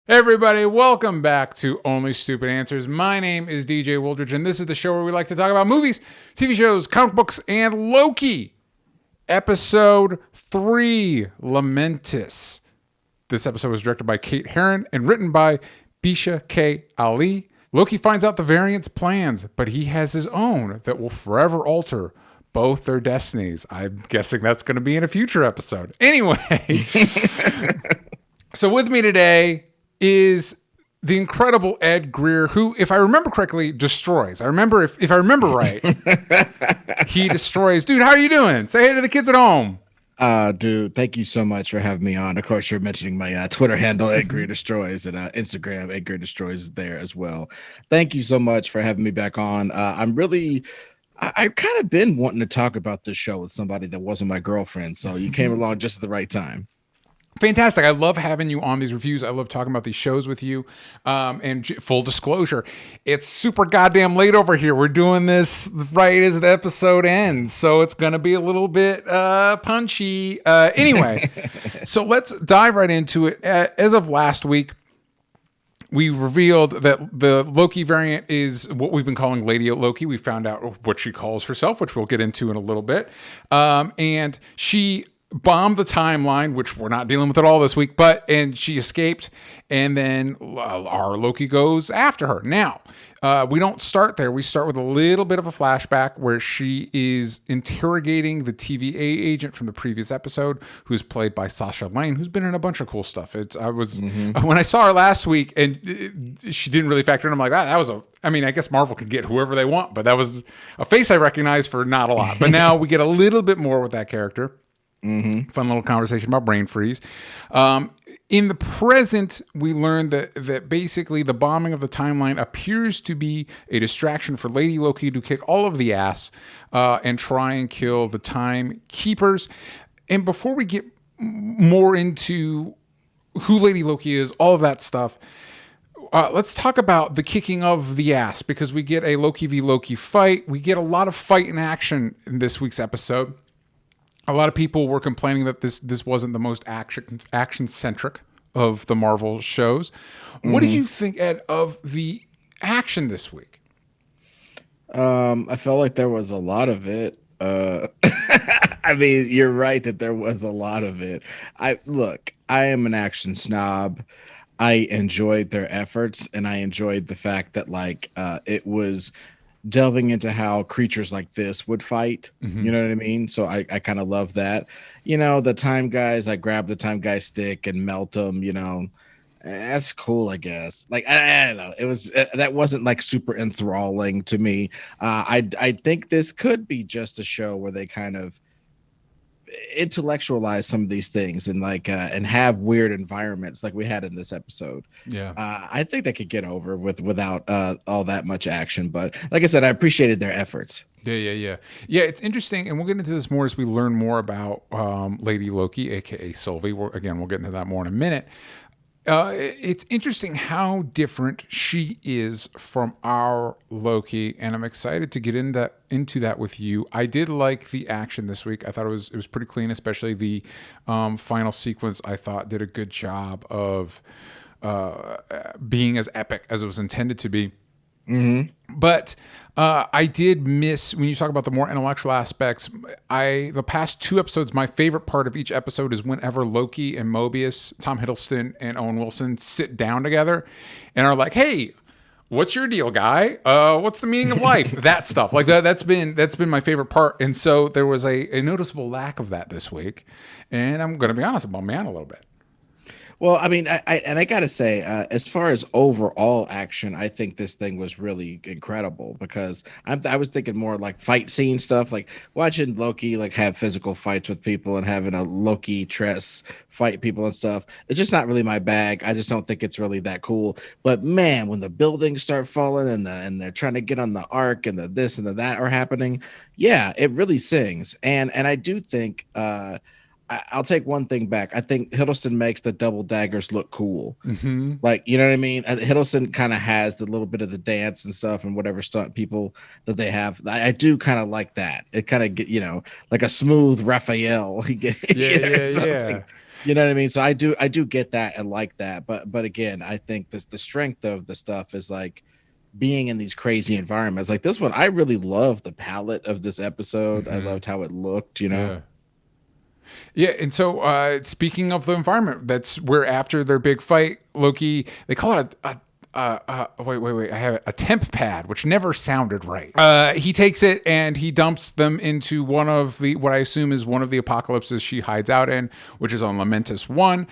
Hey everybody, welcome back to Only Stupid Answers. My name is DJ Wooldridge, and this is the show where we like to talk about movies, TV shows, comic books, and Loki. Episode 3, Lamentis. This episode was directed by Kate Herron and written by Bisha K. Ali. Loki finds out the variant's plans, but he has his own that will forever alter both their destinies. I'm guessing that's going to be in a future episode. Anyway, so with me today is the incredible Ed Greer, who, if I remember correctly, destroys. I remember, if I remember right, he destroys. Dude, how are you doing? Say hey to the kids at home. Dude, thank you so much for having me on. Of course, you're mentioning my Twitter handle, Ed Greer Destroys, and Instagram, Ed Greer Destroys is there as well. Thank you so much for having me back on. I've kind of been wanting to talk about this show with somebody that wasn't my girlfriend, so you came along just at the right time. Fantastic. I love having you on these reviews. I love talking about these shows with you. And full disclosure, it's super goddamn late over here. We're doing this right as the episode ends, so it's going to be a little bit punchy. Anyway, so let's dive right into it. As of last week, we revealed that the Loki variant is what we've been calling Lady Loki. We found out what she calls herself, which we'll get into in a little bit. And she bombed the timeline, which we're not dealing with at all this week, and she escaped, and then our Loki goes after her. Now, we don't start there. We start with a little bit of a flashback where she is interrogating the TVA agent from the previous episode, who's played by Sasha Lane, who's been in a bunch of cool stuff. When I saw her last week and she didn't really factor in, I'm like, I guess Marvel can get whoever they want, but that was a face I recognized for not a lot. But now we get a little bit more with that character. Mm-hmm. Fun little conversation about brain freeze. In the present, we learned that basically the bombing of the timeline appears to be a distraction for Lady Loki to kick all of the ass and try and kill the Time Keepers. And before we get more into who Lady Loki is, all of that stuff, let's talk about the kicking of the ass, because we get a Loki v. Loki fight. We get a lot of fight in action in this week's episode. A lot of people were complaining that this wasn't the most action-centric of the Marvel shows. What did you think, Ed, of the action this week? I felt like there was a lot of it. I mean, you're right that there was a lot of it. I am an action snob. I enjoyed their efforts, and I enjoyed the fact that it was delving into how creatures like this would fight. Mm-hmm. You know what I mean? So I kind of love that. The time guys, I grab the time guy stick and melt them, that's cool, I guess. I don't know. It was that wasn't super enthralling to me. I think this could be just a show where they kind of intellectualize some of these things and and have weird environments like we had in this episode. Yeah. I think they could get over without all that much action, but like I said, I appreciated their efforts. Yeah. It's interesting, and we'll get into this more as we learn more about Lady Loki, aka Sylvie. We'll get into that more in a minute. It's interesting how different she is from our Loki, and I'm excited to get into that with you. I did like the action this week. I thought it was pretty clean, especially the final sequence. I thought did a good job of being as epic as it was intended to be. Mm-hmm. But I did miss, when you talk about the more intellectual aspects, the past 2 episodes, my favorite part of each episode is whenever Loki and Mobius, Tom Hiddleston and Owen Wilson sit down together and are like, hey, what's your deal, guy? What's the meaning of life? That stuff. That's been my favorite part. And so there was a noticeable lack of that this week. And I'm going to be honest, it bummed me out a little bit. Well, I mean, I gotta say, as far as overall action, I think this thing was really incredible, because I was thinking more like fight scene stuff, like watching Loki have physical fights with people and having a Loki tress fight people and stuff. It's just not really my bag. I just don't think it's really that cool. But man, when the buildings start falling and they're trying to get on the ark and the this and the that are happening, yeah, it really sings. And I do think I'll take one thing back. I think Hiddleston makes the double daggers look cool. Mm-hmm. Like, you know what I mean? And Hiddleston kind of has the little bit of the dance and stuff and whatever stunt people that they have. I do kind of like that. It kind of get, like a smooth Raphael, Yeah, yeah, something. yeah. You know what I mean? So I do get that and like that. But again, I think the strength of the stuff is like being in these crazy environments. Like this one, I really love the palette of this episode. I Mm-hmm. loved how it looked. Yeah. Yeah, and so speaking of the environment, that's where after their big fight, Loki, they call it wait, I have a temp pad, which never sounded right. He takes it and he dumps them into one of the, what I assume is one of the apocalypses she hides out in, which is on Lamentis 1,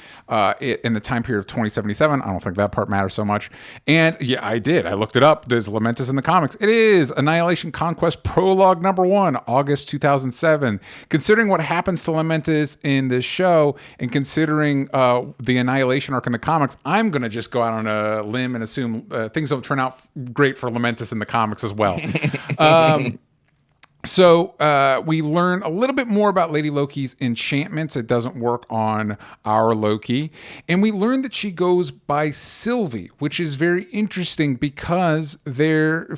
in the time period of 2077. I don't think that part matters so much. And yeah, I did. I looked it up. There's Lamentis in the comics. It is Annihilation Conquest Prologue number 1, August 2007. Considering what happens to Lamentis in this show and considering the Annihilation arc in the comics, I'm going to just go out on a limb and assume things don't turn out great for Lamentis in the comics as well. So we learn a little bit more about Lady Loki's enchantments. It doesn't work on our Loki. And we learn that she goes by Sylvie, which is very interesting because the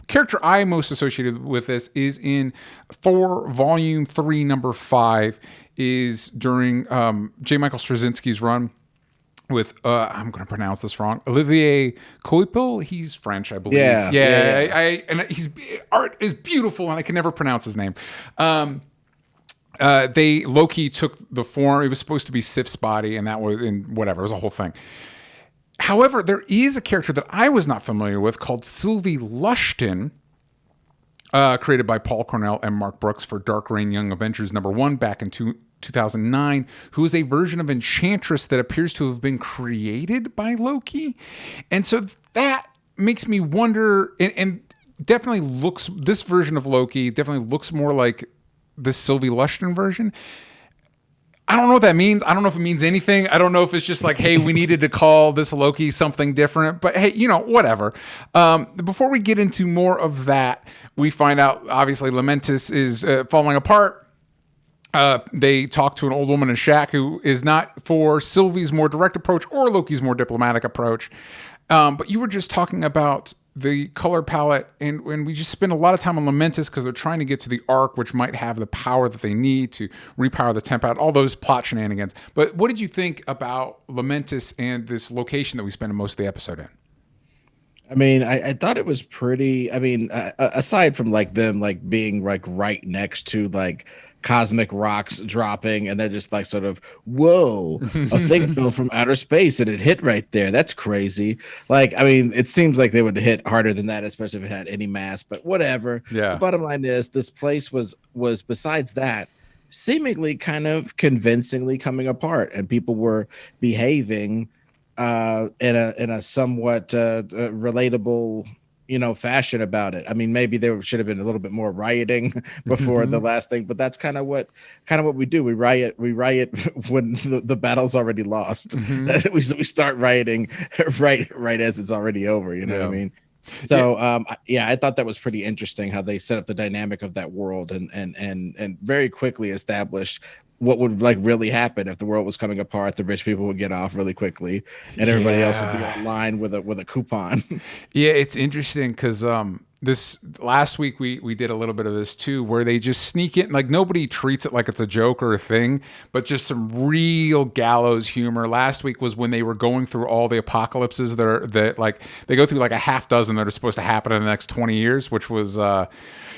character I most associated with this is in Thor Volume 3, number 5, is during J. Michael Straczynski's run with I'm going to pronounce this wrong, Olivier Coipel. He's French, I believe. Yeah. And his art is beautiful, and I can never pronounce his name. Loki took the form. It was supposed to be Sif's body, and that was in whatever. It was a whole thing. However, there is a character that I was not familiar with called Sylvie Lushton, created by Paul Cornell and Mark Brooks for Dark Reign Young Avengers number 1 back in 2009, who is a version of Enchantress that appears to have been created by Loki. And so that makes me wonder, and definitely looks, this version of Loki definitely looks more like the Sylvie Lushton version. I don't know what that means. I don't know if it means anything. I don't know if it's just like, hey, we needed to call this Loki something different. But hey, whatever. Before we get into more of that, we find out, obviously, Lamentis is falling apart. They talk to an old woman in a shack who is not for Sylvie's more direct approach or Loki's more diplomatic approach. But you were just talking about the color palette, and we just spend a lot of time on Lamentis because they're trying to get to the arc, which might have the power that they need to repower the temp out, all those plot shenanigans. But what did you think about Lamentis and this location that we spend most of the episode in? I mean, I thought it was pretty. I mean, aside from like them like being like right next to like cosmic rocks dropping, and they're just like sort of, whoa, a thing fell from outer space and it hit right there. That's crazy. Like, I mean, it seems like they would hit harder than that, especially if it had any mass. But whatever. Yeah. The bottom line is, this place was besides that, seemingly kind of convincingly coming apart, and people were behaving in a somewhat relatable fashion about it. I mean, maybe there should have been a little bit more rioting before the last thing, but that's kind of what we do. We riot when the battle's already lost. We start rioting right as it's already over. You know what I mean? So I thought that was pretty interesting how they set up the dynamic of that world and very quickly established what would like really happen if the world was coming apart. The rich people would get off really quickly, and everybody else would be online with a coupon. Yeah, it's interesting because this last week we did a little bit of this too, where they just sneak in, like nobody treats it like it's a joke or a thing, but just some real gallows humor. Last week was when they were going through all the apocalypses that like they go through like a half dozen that are supposed to happen in the next 20 years, which was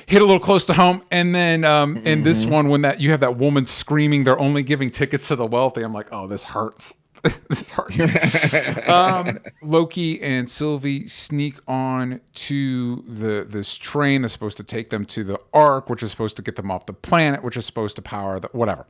hit a little close to home. And then in this one, when that you have that woman screaming, they're only giving tickets to the wealthy. I'm like, oh, this hurts. This hurts. Loki and Sylvie sneak on to this train that's supposed to take them to the Ark, which is supposed to get them off the planet, which is supposed to power the whatever.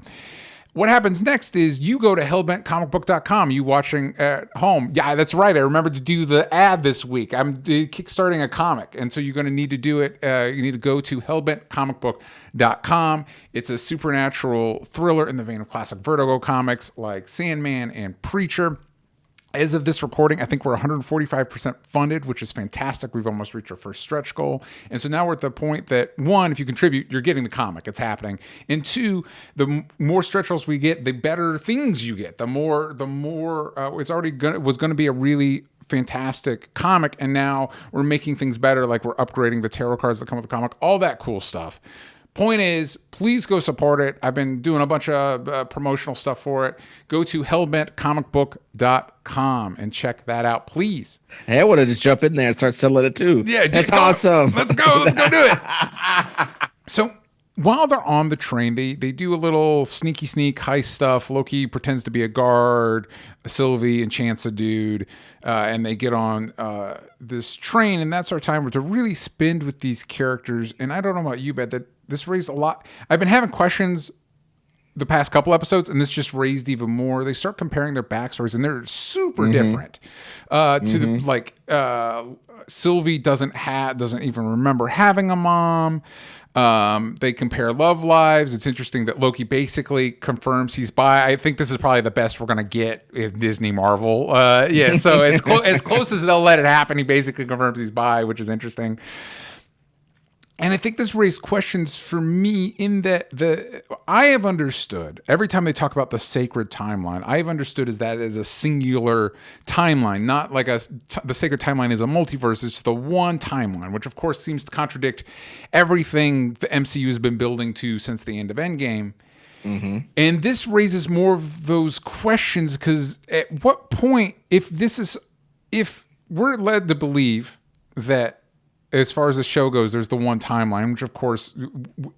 What happens next is you go to hellbentcomicbook.com. You watching at home. Yeah, that's right. I remembered to do the ad this week. I'm kickstarting a comic. And so you're going to need to do it. You need to go to hellbentcomicbook.com. It's a supernatural thriller in the vein of classic Vertigo comics like Sandman and Preacher. As of this recording, I think we're 145% funded, which is fantastic. We've almost reached our first stretch goal. And so now we're at the point that, one, if you contribute, you're getting the comic. It's happening. And two, the more stretch goals we get, the better things you get. The more it's already was going to be a really fantastic comic. And now we're making things better. Like we're upgrading the tarot cards that come with the comic, all that cool stuff. Point is, please go support it. I've been doing a bunch of promotional stuff for it. Go to hellbentcomicbook.com and check that out, please. Hey, I wanted to jump in there and start selling it too. Yeah, that's awesome. Let's go do it. So while they're on the train, they do a little sneak heist stuff. Loki pretends to be a guard. Sylvie enchants a dude, and they get on this train, and that's our time to really spend with these characters. And I don't know about you, but that this raised a lot. I've been having questions the past couple episodes, and this just raised even more. They start comparing their backstories, and they're super different. To the Sylvie doesn't even remember having a mom. They compare love lives. It's interesting that Loki basically confirms he's bi. I think this is probably the best we're gonna get in Disney Marvel. So it's as close as they'll let it happen. He basically confirms he's bi, which is interesting. And I think this raised questions for me in that I have understood every time they talk about the sacred timeline, I have understood as that is a singular timeline, not like the sacred timeline is a multiverse. It's the one timeline, which of course seems to contradict everything the MCU has been building to since the end of Endgame. Mm-hmm. And this raises more of those questions because at what point, if we're led to believe that as far as the show goes, there's the one timeline, which of course,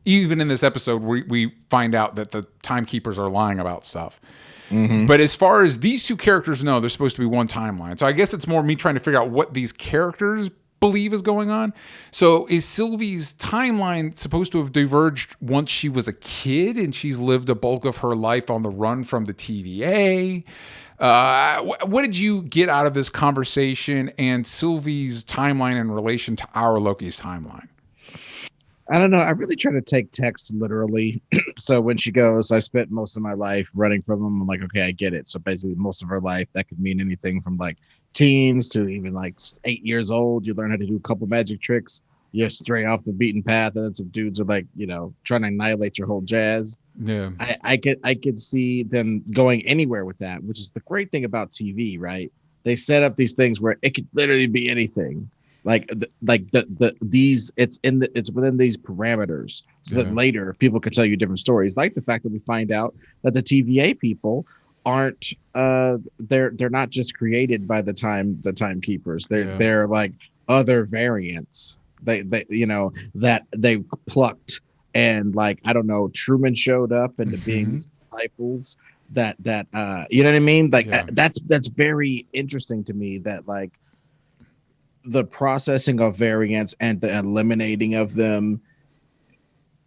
even in this episode, we find out that the timekeepers are lying about stuff. Mm-hmm. But as far as these two characters know, there's supposed to be one timeline. So I guess it's more me trying to figure out what these characters believe is going on. So is Sylvie's timeline supposed to have diverged once she was a kid and she's lived a bulk of her life on the run from the TVA? What did you get out of this conversation and Sylvie's timeline in relation to our Loki's timeline? I don't know. I really try to take text literally. So when she goes, I spent most of my life running from them. I'm like, okay, I get it. So basically most of her life, that could mean anything from like teens to even like 8 years old. You learn how to do a couple magic tricks. You're straight off the beaten path. And then some dudes are like, trying to annihilate your whole jazz. Yeah. I could see them going anywhere with that, which is the great thing about TV, right? They set up these things where it could literally be anything. It's within these parameters, so that later people can tell you different stories. Like the fact that we find out that the TVA people aren't they're not just created by the timekeepers. They're like other variants. They that they plucked, and like I don't know, Truman showed up into being disciples. That you know what I mean? Like that's very interesting to me. That like the processing of variants and the eliminating of them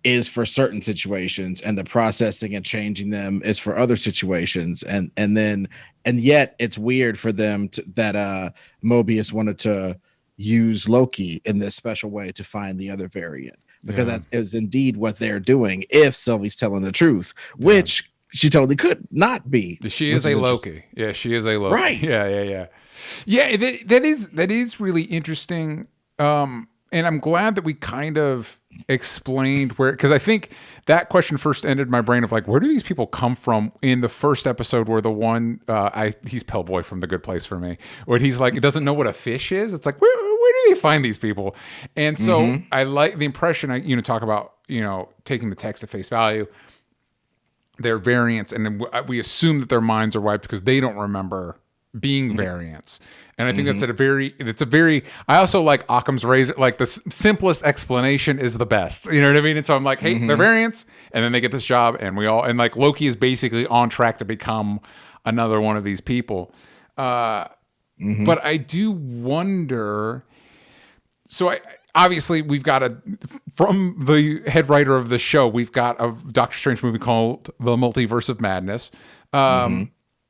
is for certain situations, and the processing and changing them is for other situations. And yet it's weird for them that Mobius wanted to use Loki in this special way to find the other variant, because that is indeed what they're doing. If Sylvie's telling the truth, which she totally could not be. She is a Loki. Yeah, she is a Loki. Right. Yeah. Yeah, that is really interesting. And I'm glad that we kind of explained where, because I think that question first entered my brain of like, where do these people come from in the first episode where the one, he's Pellboy from The Good Place for me, where he's like, he doesn't know what a fish is. It's like, where do they find these people? And so I like the impression, talk about, taking the text at face value, their variants, and then we assume that their minds are wiped because they don't remember being variants. And I think it's a very, I also like Occam's razor, like the simplest explanation is the best, you know what I mean? And so I'm like, hey, they're variants, and then they get this job, and like Loki is basically on track to become another one of these people. But I do wonder, so obviously we've got from the head writer of the show, we've got a Doctor Strange movie called The Multiverse of Madness.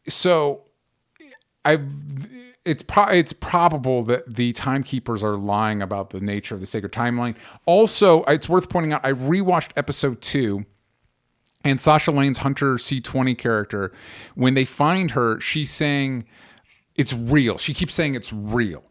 So it's probable that the timekeepers are lying about the nature of the sacred timeline. Also, it's worth pointing out, I rewatched episode 2, and Sasha Lane's Hunter C20 character, when they find her, she's saying, it's real. She keeps saying it's real.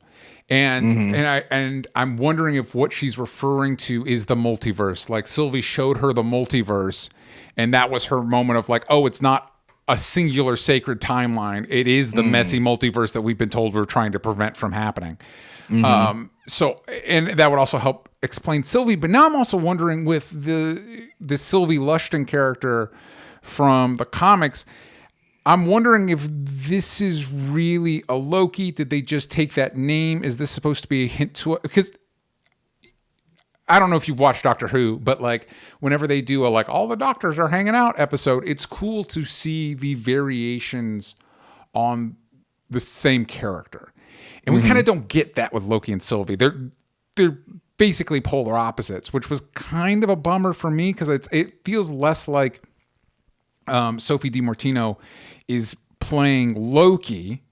And I'm wondering if what she's referring to is the multiverse. Like Sylvie showed her the multiverse, and that was her moment of like, oh, it's not a singular sacred timeline. It is the messy multiverse that we've been told we're trying to prevent from happening. So, and that would also help explain Sylvie. But now I'm also wondering with the Sylvie Lushton character from the comics, I'm wondering if this is really a Loki. Did they just take that name? Is this supposed to be a hint to it? Because I don't know if you've watched Doctor Who, but like whenever they do a like all the doctors are hanging out episode, it's cool to see the variations on the same character. And we kind of don't get that with Loki and Sylvie. They're basically polar opposites, which was kind of a bummer for me because it feels less like Sophie DiMartino is playing Loki.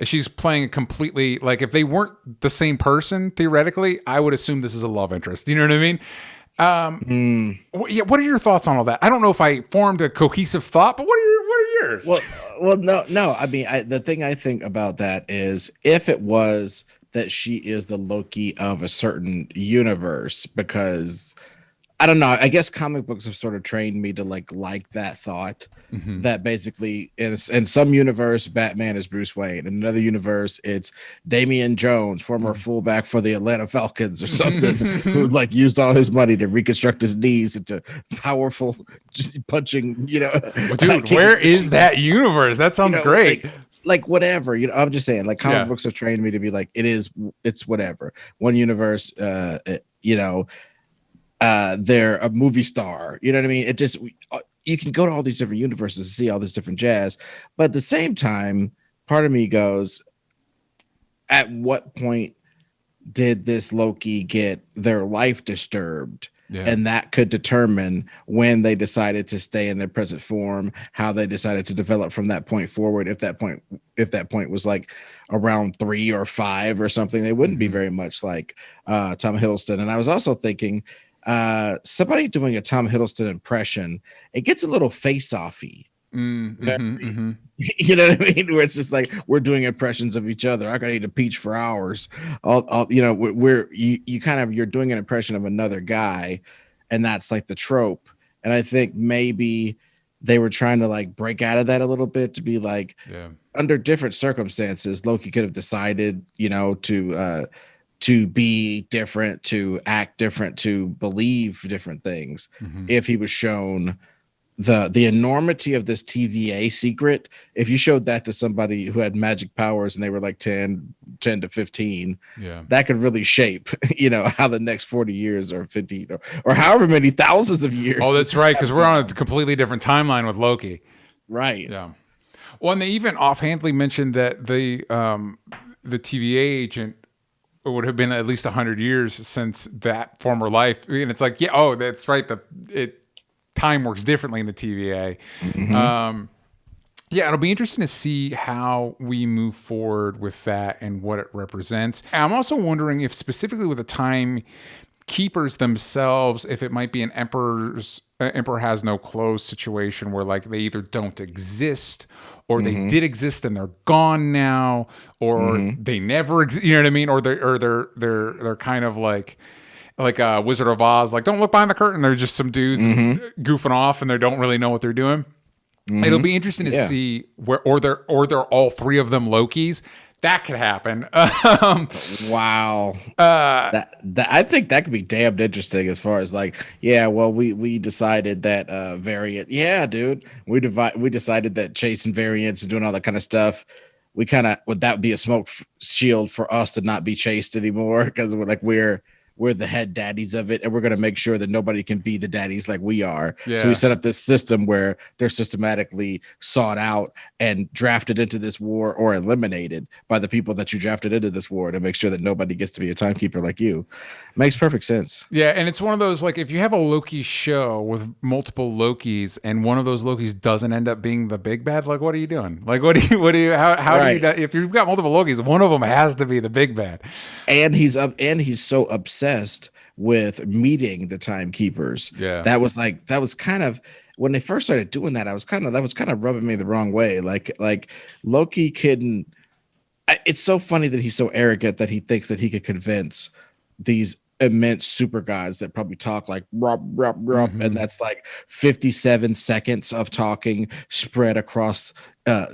She's playing a completely, like, if they weren't the same person, theoretically, I would assume this is a love interest. You know what I mean? Yeah. What are your thoughts on all that? I don't know if I formed a cohesive thought, but what are yours? Well, no. I mean, the thing I think about that is if it was that she is the Loki of a certain universe, because I don't know. I guess comic books have sort of trained me to like that thought that basically in some universe, Batman is Bruce Wayne. In another universe, it's Damian Jones, former fullback for the Atlanta Falcons or something, who like used all his money to reconstruct his knees into powerful just punching, Dude, where is that universe? That sounds great. Like whatever, I'm just saying, like comic books have trained me to be like, it's whatever. One universe, they're a movie star. You know what I mean? It just, you can go to all these different universes and see all this different jazz. But at the same time, part of me goes, at what point did this Loki get their life disturbed? Yeah. And that could determine when they decided to stay in their present form, how they decided to develop from that point forward. If that point was like around 3 or 5 or something, they wouldn't be very much like Tom Hiddleston. And I was also thinking, somebody doing a Tom Hiddleston impression, it gets a little face-offy. You know what I mean? Where it's just like we're doing impressions of each other. I could eat a peach for hours. You're doing an impression of another guy, and that's like the trope. And I think maybe they were trying to like break out of that a little bit to be like, under different circumstances, Loki could have decided, to be different, to act different, to believe different things if he was shown the enormity of this TVA secret. If you showed that to somebody who had magic powers and they were like 10 to 15, that could really shape, how the next 40 years or 50 or however many thousands of years. Oh, that's right. Because we're on a completely different timeline with Loki. Right. Yeah. Well, and they even offhandedly mentioned that the TVA agent would have been at least 100 years since that former life. And it's like, that's right. Time works differently in the TVA. It'll be interesting to see how we move forward with that and what it represents. And I'm also wondering if specifically with the time keepers themselves, if it might be an emperor has no clothes situation where like they either don't exist or they did exist and they're gone now, or they never exist. You know what I mean? Or they're kind of like Wizard of Oz, like don't look behind the curtain. They're just some dudes goofing off and they don't really know what they're doing. It'll be interesting to see where, or they're all 3 of them Lokis. That could happen. Wow. That I think that could be damned interesting as far as like, we decided that variant. Yeah, dude. We decided that chasing variants and doing all that kind of stuff. Would that be a smoke shield for us to not be chased anymore? Because we're the head daddies of it, and we're going to make sure that nobody can be the daddies like we are. Yeah. So we set up this system where they're systematically sought out and drafted into this war or eliminated by the people that you drafted into this war to make sure that nobody gets to be a timekeeper like you. Makes perfect sense. Yeah, and it's one of those, like, if you have a Loki show with multiple Lokis and one of those Lokis doesn't end up being the big bad, like, what are you doing? Like, how do you, if you've got multiple Lokis, one of them has to be the big bad. And he's so upset with meeting the timekeepers. Yeah, that was kind of when they first started doing that. That was kind of rubbing me the wrong way. Like Loki couldn't it's so funny that he's so arrogant that he thinks that he could convince these immense super gods that probably talk like rup, rup, rup, and that's like 57 seconds of talking spread across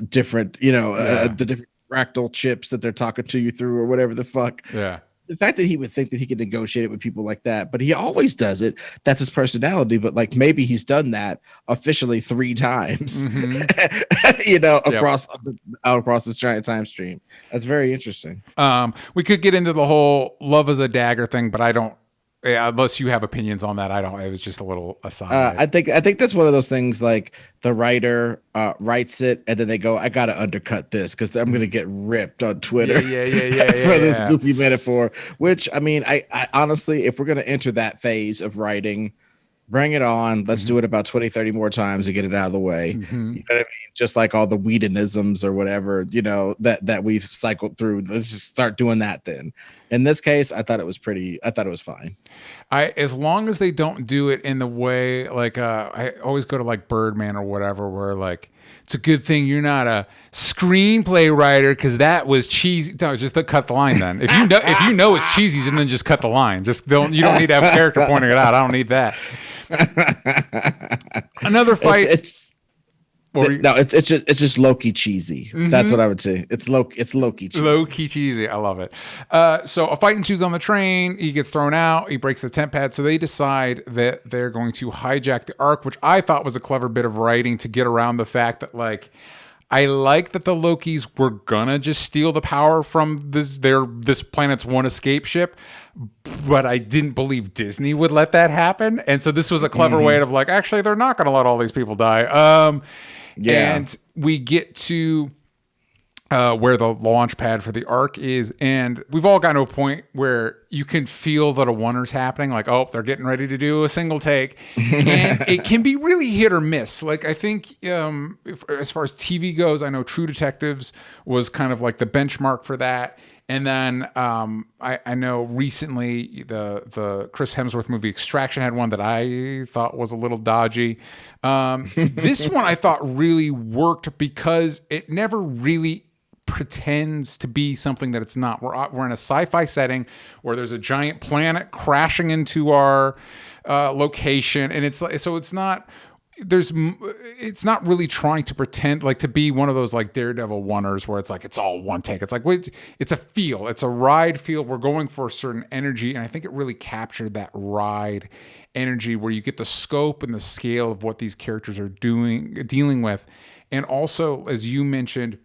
different, the different fractal chips that they're talking to you through or whatever the fuck. Yeah. The fact that he would think that he could negotiate it with people like that, but he always does it. That's his personality. But like maybe he's done that officially 3 times, across this giant time stream. That's very interesting. We could get into the whole love as a dagger thing, but I don't. Unless you have opinions on that, I don't. It was just a little aside. I think that's one of those things. Like the writer writes it, and then they go, "I gotta undercut this because I'm gonna get ripped on Twitter." Yeah, for this goofy metaphor. Which I mean, I honestly, if we're gonna enter that phase of writing, bring it on. Let's do it about 20, 30 more times to get it out of the way. You know what I mean? Just like all the Whedonisms or whatever, that we've cycled through. Let's just start doing that then. In this case, I thought it was fine. As long as they don't do it in the way, like, I always go to like Birdman or whatever, where like, it's a good thing you're not a screenplay writer because that was cheesy. No, just cut the line then. If you know it's cheesy, then just cut the line. You don't need to have a character pointing it out. I don't need that. Another fight. It's just Loki cheesy. That's what I would say. It's Loki cheesy. Low-key cheesy. I love it. So a fight ensues on the train. He gets thrown out. He breaks the tent pad. So they decide that they're going to hijack the Ark, which I thought was a clever bit of writing to get around the fact that, like, I like that the Lokis were gonna just steal the power from this planet's one escape ship, but I didn't believe Disney would let that happen. And so this was a clever way of like, actually, they're not gonna let all these people die. And we get to where the launch pad for the Ark is, and we've all gotten to a point where you can feel that a wonder's happening, like, oh, they're getting ready to do a single take, and it can be really hit or miss. Like, I think as far as TV goes, I know True Detectives was kind of like the benchmark for that. And then I know recently the Chris Hemsworth movie Extraction had one that I thought was a little dodgy. This one I thought really worked because it never really pretends to be something that it's not. We're in a sci-fi setting where there's a giant planet crashing into our location, and it's not really trying to pretend like to be one of those like Daredevil oneers where it's like it's all one take. It's like, wait, it's a feel, it's a ride feel. We're going for a certain energy, and I think it really captured that ride energy where you get the scope and the scale of what these characters are dealing with, and also, as you mentioned,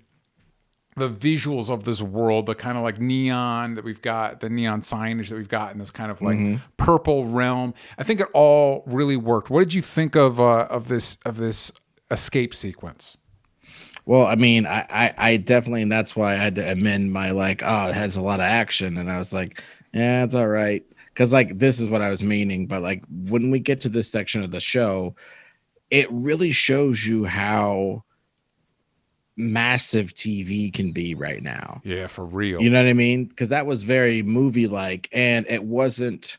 the visuals of this world, the kind of like neon that we've got, the neon signage that we've got in this kind of like purple realm. I think it all really worked. What did you think of this escape sequence? Well, I mean, I definitely, and that's why I had to amend my like, oh, it has a lot of action, and I was like, yeah, it's all right, because like this is what I was meaning. But like when we get to this section of the show, it really shows you how massive TV can be right now. Yeah, for real. You know what I mean? Because that was very movie like, and it wasn't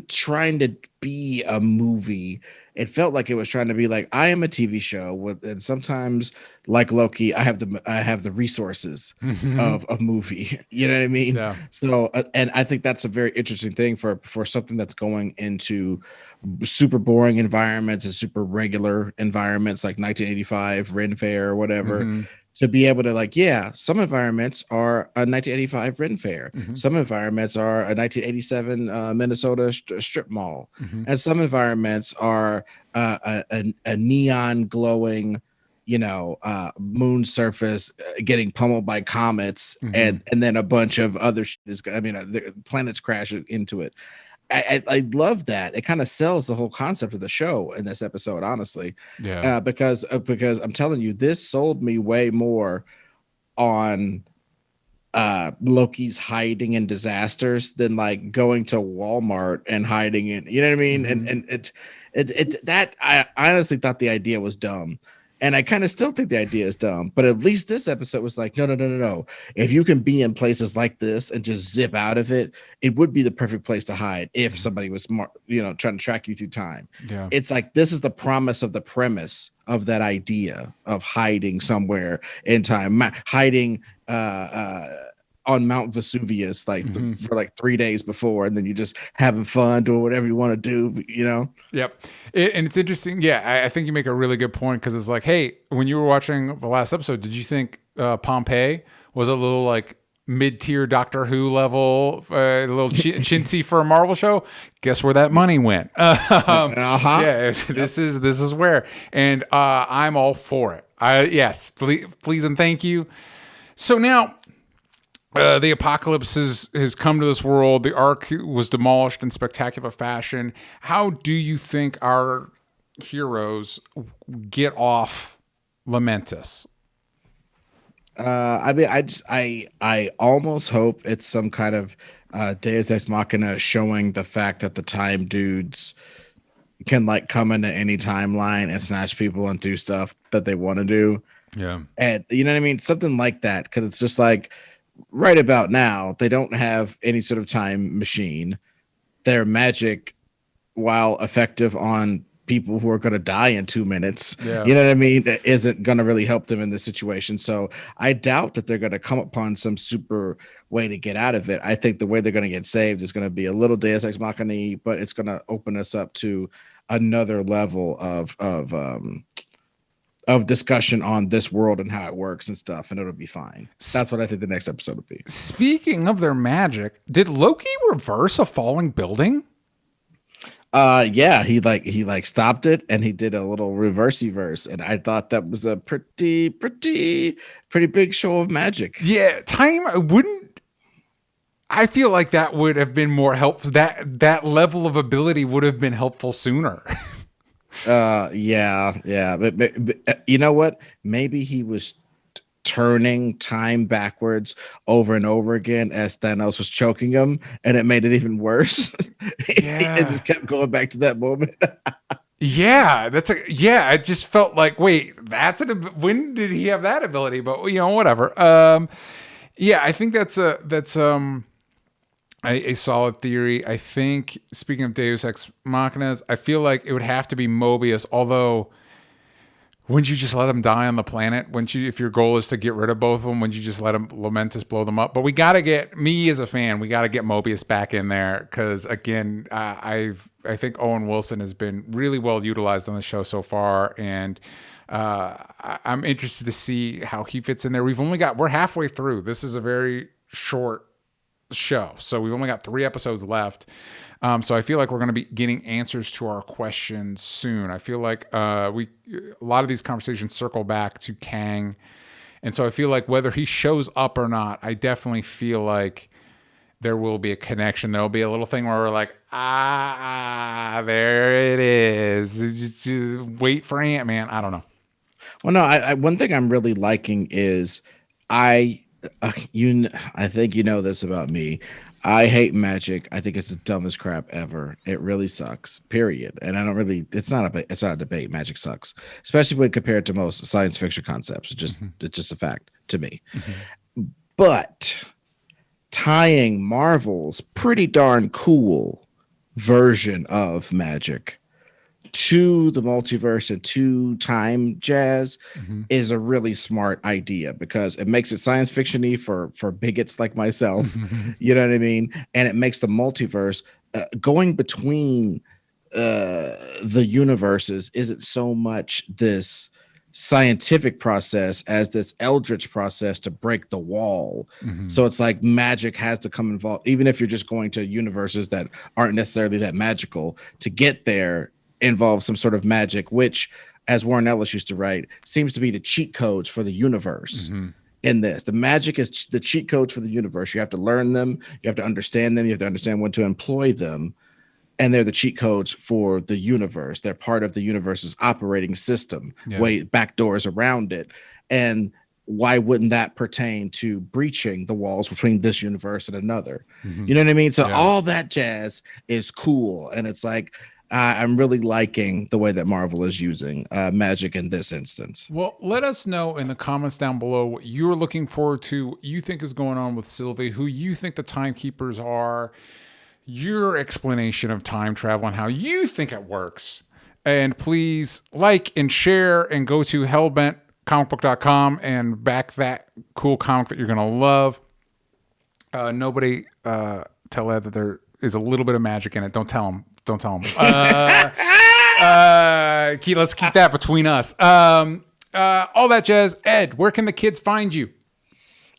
trying to be a movie. It felt like it was trying to be like, I am a TV show with, and sometimes like Loki, I have the resources of a movie. You know what I mean? Yeah. So, and I think that's a very interesting thing for something that's going into super boring environments and super regular environments like 1985 Ren Fair or whatever. To be able to like, yeah, some environments are a 1985 Ren Fair. Some environments are a 1987 Minnesota strip mall. And some environments are a neon glowing, moon surface getting pummeled by comets, and then a bunch of other the planets crash into it. I love that. It kind of sells the whole concept of the show in this episode, honestly. Yeah. Because I'm telling you, this sold me way more on Loki's hiding in disasters than like going to Walmart and hiding in, you know what I mean? And it that I honestly thought the idea was dumb. And I kind of still think the idea is dumb, but at least this episode was like, no, no, no, no, no. If you can be in places like this and just zip out of it, it would be the perfect place to hide if somebody was smart, trying to track you through time. Yeah. It's like this is the promise of the premise of that idea of hiding somewhere in time, hiding on Mount Vesuvius, like for like 3 days before, and then you just having fun, doing whatever you want to do. Yep. And it's interesting. Yeah, I think you make a really good point because it's like, hey, when you were watching the last episode, did you think Pompeii was a little like mid-tier Doctor Who level, a little chintzy for a Marvel show? Guess where that money went? Yeah, this is where, and I'm all for it. Yes, please and thank you. So now. The apocalypse has come to this world. The Ark was demolished in spectacular fashion. How do you think our heroes get off Lamentis? I mean, I almost hope it's some kind of Deus Ex Machina showing the fact that the time dudes can like come into any timeline and snatch people and do stuff that they want to do. Yeah. And you know what I mean? Something like that. Because it's just like, right about now, they don't have any sort of time machine. Their magic, while effective on people who are going to die in 2 minutes, you know what I mean, isn't going to really help them in this situation. So I doubt that they're going to come upon some super way to get out of it. I think the way they're going to get saved is going to be a little Deus Ex Machina, but it's going to open us up to another level of discussion on this world and how it works and stuff, and it'll be fine. That's what I think the next episode will be. Speaking of their magic, did Loki reverse a falling building? Yeah, he stopped it and he did a little reverse, and I thought that was a pretty big show of magic. Yeah, I feel like that would have been more helpful. That level of ability would have been helpful sooner. Yeah, but you know what? Maybe he was turning time backwards over and over again as Thanos was choking him, and it made it even worse. Yeah. It just kept going back to that moment. Yeah, it just felt like, wait, when did he have that ability? But whatever. Yeah, I think that's a solid theory. I think, speaking of Deus Ex Machinas, I feel like it would have to be Mobius, although wouldn't you just let him die on the planet? If your goal is to get rid of both of them, wouldn't you just let Lamentis blow them up? But we got to get, me as a fan, we got to get Mobius back in there because, again, I think Owen Wilson has been really well utilized on the show so far, and I'm interested to see how he fits in there. We're halfway through. This is a very short show, so we've only got 3 episodes left. So I feel like we're going to be getting answers to our questions soon. I feel like a lot of these conversations circle back to Kang, and so I feel like whether he shows up or not, I definitely feel like there will be a connection. There'll be a little thing where we're like, there it is. Just wait for Ant-Man. I don't know. Well, no, I one thing I'm really liking is I think you know this about me. I hate magic. I think it's the dumbest crap ever. It really sucks. Period. And I don't really. It's not a debate. Magic sucks, especially when compared to most science fiction concepts. It's just a fact to me. But tying Marvel's pretty darn cool version of magic to the multiverse and to time jazz is a really smart idea because it makes it science fiction-y for bigots like myself. You know what I mean? And it makes the multiverse going between the universes isn't so much this scientific process as this eldritch process to break the wall. So it's like magic has to come involved, even if you're just going to universes that aren't necessarily that magical. To get there involves some sort of magic, which, as Warren Ellis used to write, seems to be the cheat codes for the universe. In this, the magic is the cheat codes for the universe. You have to learn them, you have to understand them, you have to understand when to employ them, and they're the cheat codes for the universe. They're part of the universe's operating system, way back doors around it. And why wouldn't that pertain to breaching the walls between this universe and another? You know what I mean? So all that jazz is cool, and it's like, I'm really liking the way that Marvel is using magic in this instance. Well, let us know in the comments down below what you're looking forward to, you think is going on with Sylvie, who you think the timekeepers are, your explanation of time travel and how you think it works. And please like and share and go to hellbentcomicbook.com and back that cool comic that you're going to love. Nobody tell Ed that there is a little bit of magic in it. Don't tell him. Don't tell him. Let's keep that between us. All that jazz. Ed, where can the kids find you?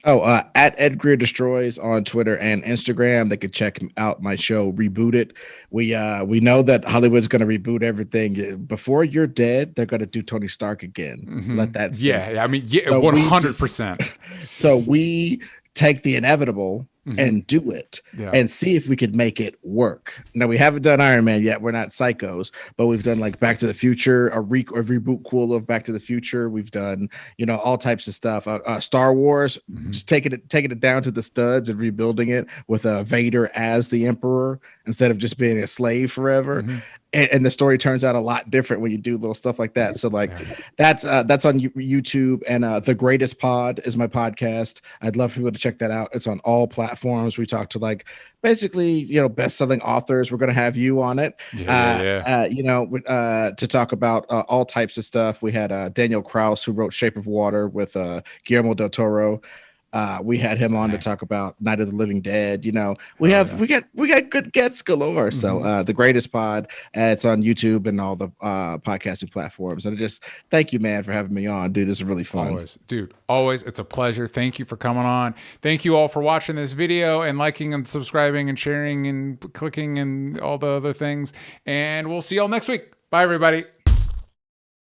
At Ed Greer Destroys on Twitter and Instagram. They could check out my show Reboot It. We know that Hollywood's going to reboot everything. Before you're dead, they're going to do Tony Stark again. Mm-hmm. Let that sink. Yeah, I mean, 100%. So we take the inevitable and do it and see if we could make it work. Now, we haven't done Iron Man yet. We're not psychos, but we've done like Back to the Future, a reboot cool of Back to the Future. We've done, all types of stuff. Star Wars, just taking it down to the studs and rebuilding it with Vader as the Emperor instead of just being a slave forever. And the story turns out a lot different when you do little stuff like that. So that's on YouTube, and The Greatest Pod is my podcast. I'd love for people to check that out. It's on all platforms. We talk to basically, best-selling authors. We're going to have you on it, to talk about all types of stuff. We had Daniel Krauss, who wrote Shape of Water with Guillermo del Toro. We had him on to talk about Night of the Living Dead. We got good guests galore. So The Greatest Pod, it's on YouTube and all the podcasting platforms. And just thank you, man, for having me on, dude. This is really fun. Always. It's a pleasure. Thank you for coming on. Thank you all for watching this video and liking and subscribing and sharing and clicking and all the other things. And we'll see y'all next week. Bye, everybody.